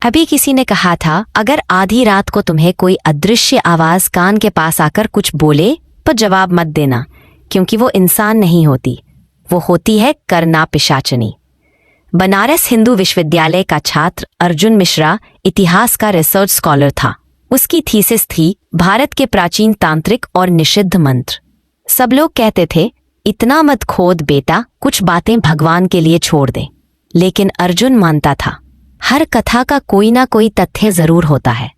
अभी किसी ने कहा था, अगर आधी रात को तुम्हें कोई अदृश्य आवाज कान के पास आकर कुछ बोले तो जवाब मत देना, क्योंकि वो इंसान नहीं होती, वो होती है करना पिशाचनी। बनारस हिंदू विश्वविद्यालय का छात्र अर्जुन मिश्रा इतिहास का रिसर्च स्कॉलर था। उसकी थीसिस थी भारत के प्राचीन तांत्रिक और निषिद्ध मंत्र। सब लोग कहते थे, इतना मत खोद बेटा, कुछ बातें भगवान के लिए छोड़ दे। लेकिन अर्जुन मानता था, हर कथा का कोई ना कोई तथ्य जरूर होता है।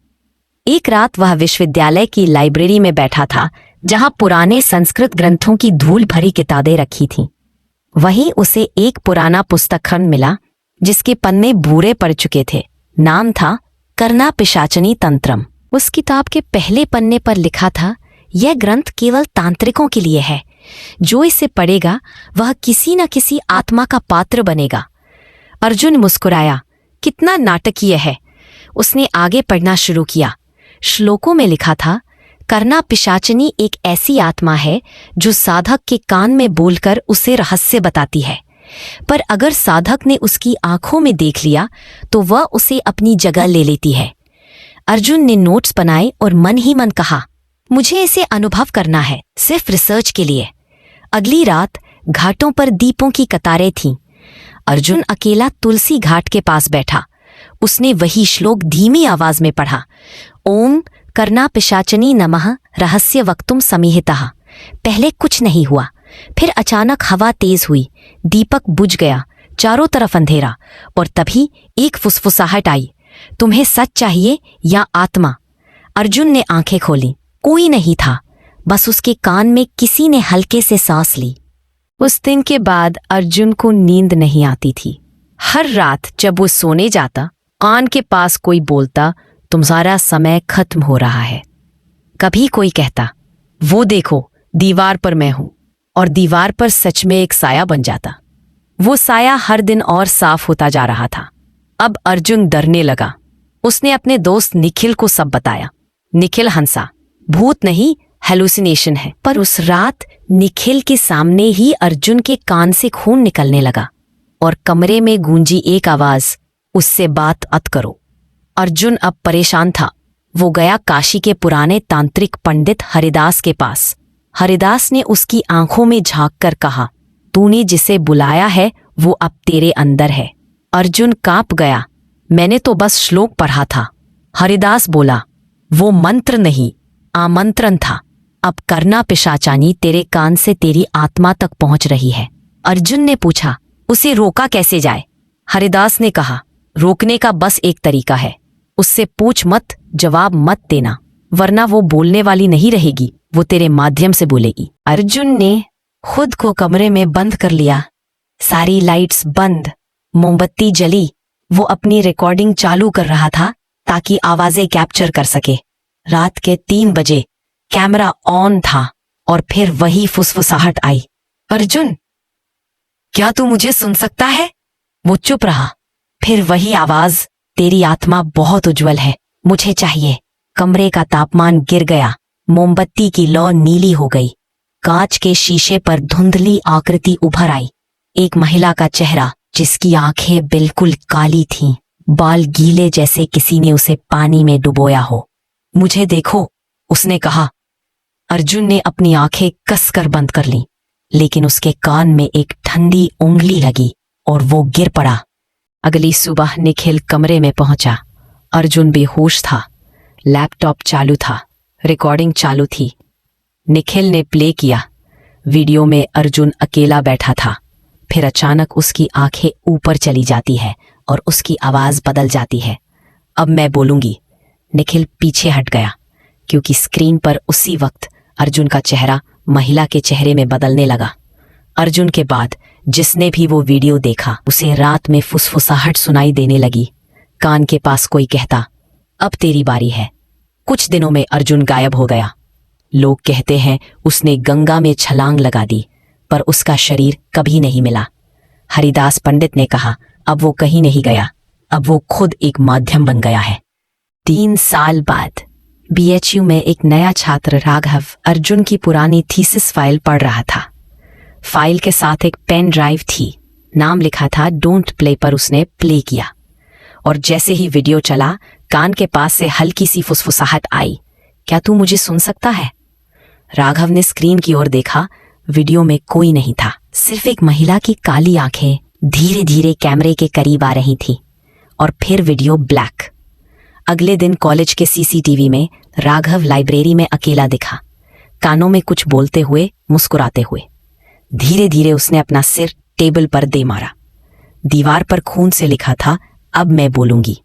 एक रात वह विश्वविद्यालय की लाइब्रेरी में बैठा था, जहां पुराने संस्कृत ग्रंथों की धूल भरी किताबें रखी थीं। वहीं उसे एक पुराना पुस्तक खंड मिला, जिसके पन्ने भूरे पड़ चुके थे। नाम था करना पिशाचनी तंत्रम। उस किताब के पहले पन्ने पर लिखा था, यह ग्रंथ केवल तांत्रिकों के लिए है। जो इसे पढ़ेगा वह किसी न किसी आत्मा का पात्र बनेगा। अर्जुन मुस्कुराया, कितना नाटकीय है। उसने आगे पढ़ना शुरू किया। श्लोकों में लिखा था, करना पिशाचनी एक ऐसी आत्मा है जो साधक के कान में बोलकर उसे रहस्य बताती है, पर अगर साधक ने उसकी आंखों में देख लिया तो वह उसे अपनी जगह ले लेती है। अर्जुन ने नोट्स बनाए और मन ही मन कहा, मुझे इसे अनुभव करना है, सिर्फ रिसर्च के लिए। अगली रात घाटों पर दीपों की कतारें थीं। अर्जुन अकेला तुलसी घाट के पास बैठा। उसने वही श्लोक धीमी आवाज में पढ़ा, ओम करना पिशाचनी नमः रहस्य वक्तुम समीहितः। पहले कुछ नहीं हुआ, फिर अचानक हवा तेज हुई, दीपक बुझ गया, चारों तरफ अंधेरा, और तभी एक फुसफुसाहट आई, तुम्हें सच चाहिए या आत्मा? अर्जुन ने आंखें खोली। कोई नहीं था, बस उसके कान में किसी ने हल्के से सांस ली। उस दिन के बाद अर्जुन को नींद नहीं आती थी। हर रात जब वो सोने जाता, कान के पास कोई बोलता, तुम्हारा समय खत्म हो रहा है। कभी कोई कहता, वो देखो दीवार पर मैं हूं, और दीवार पर सच में एक साया बन जाता। वो साया हर दिन और साफ होता जा रहा था। अब अर्जुन डरने लगा। उसने अपने दोस्त निखिल को सब बताया। निखिल हंसा, भूत नहीं, हेलुसिनेशन है। पर उस रात निखिल के सामने ही अर्जुन के कान से खून निकलने लगा और कमरे में गूंजी एक आवाज, उससे बात मत करो। अर्जुन अब परेशान था। वो गया काशी के पुराने तांत्रिक पंडित हरिदास के पास। हरिदास ने उसकी आंखों में झांक कर कहा, तूने जिसे बुलाया है वो अब तेरे अंदर है। अर्जुन कांप गया, मैंने तो बस श्लोक पढ़ा था। हरिदास बोला, वो मंत्र नहीं, आमंत्रण था। अब करना पिशाचानी तेरे कान से तेरी आत्मा तक पहुंच रही है। अर्जुन ने पूछा, उसे रोका कैसे जाए? हरिदास ने कहा, रोकने का बस एक तरीका है, उससे पूछ मत, जवाब मत देना, वरना वो बोलने वाली नहीं रहेगी, वो तेरे माध्यम से बोलेगी। अर्जुन ने खुद को कमरे में बंद कर लिया। सारी लाइट्स बंद, मोमबत्ती जली। वो अपनी रिकॉर्डिंग चालू कर रहा था ताकि आवाजें कैप्चर कर सके। रात के 3 बजे कैमरा ऑन था और फिर वही फुसफुसाहट आई, अर्जुन क्या तू मुझे सुन सकता है? वो चुप रहा। फिर वही आवाज, तेरी आत्मा बहुत उज्जवल है, मुझे चाहिए। कमरे का तापमान गिर गया, मोमबत्ती की लौ नीली हो गई। कांच के शीशे पर धुंधली आकृति उभर आई। एक महिला का चेहरा, जिसकी आंखें बिल्कुल काली थीं, बाल गीले जैसे किसी ने उसे पानी में डुबोया हो। मुझे देखो, उसने कहा। अर्जुन ने अपनी आंखें कसकर बंद कर लीं, लेकिन उसके कान में एक ठंडी उंगली लगी और वो गिर पड़ा। अगली सुबह निखिल कमरे में पहुंचा। अर्जुन बेहोश था। लैपटॉप चालू था, रिकॉर्डिंग चालू थी। निखिल ने प्ले किया। वीडियो में अर्जुन अकेला बैठा था। फिर अचानक उसकी आंखें ऊपर चली जाती है और उसकी आवाज बदल जाती है। अब मैं बोलूंगी। निखिल पीछे हट गया, क्योंकि स्क्रीन पर उसी वक्त अर्जुन का चेहरा महिला के चेहरे में बदलने लगा। अर्जुन के बाद जिसने भी वो वीडियो देखा, उसे रात में फुसफुसाहट सुनाई देने लगी। कान के पास कोई कहता, अब तेरी बारी है। कुछ दिनों में अर्जुन गायब हो गया। लोग कहते हैं उसने गंगा में छलांग लगा दी, पर उसका शरीर कभी नहीं मिला। हरिदास पंडित ने कहा, अब वो कहीं नहीं गया, अब वो खुद एक माध्यम बन गया है। 3 साल बाद BHU में एक नया छात्र राघव अर्जुन की पुरानी थीसिस फाइल पढ़ रहा था। फाइल के साथ एक पेन ड्राइव थी। नाम लिखा था डोंट प्ले, पर उसने प्ले किया। और जैसे ही वीडियो चला कान के पास से हल्की सी फुसफुसाहट आई, क्या तू मुझे सुन सकता है? राघव ने स्क्रीन की ओर देखा। वीडियो में कोई नहीं था, सिर्फ एक महिला की काली आंखें धीरे धीरे कैमरे के करीब आ रही थी और फिर वीडियो ब्लैक। अगले दिन कॉलेज के सीसीटीवी में राघव लाइब्रेरी में अकेला दिखा, कानों में कुछ बोलते हुए, मुस्कुराते हुए। धीरे धीरे उसने अपना सिर टेबल पर दे मारा। दीवार पर खून से लिखा था, अब मैं बोलूंगी।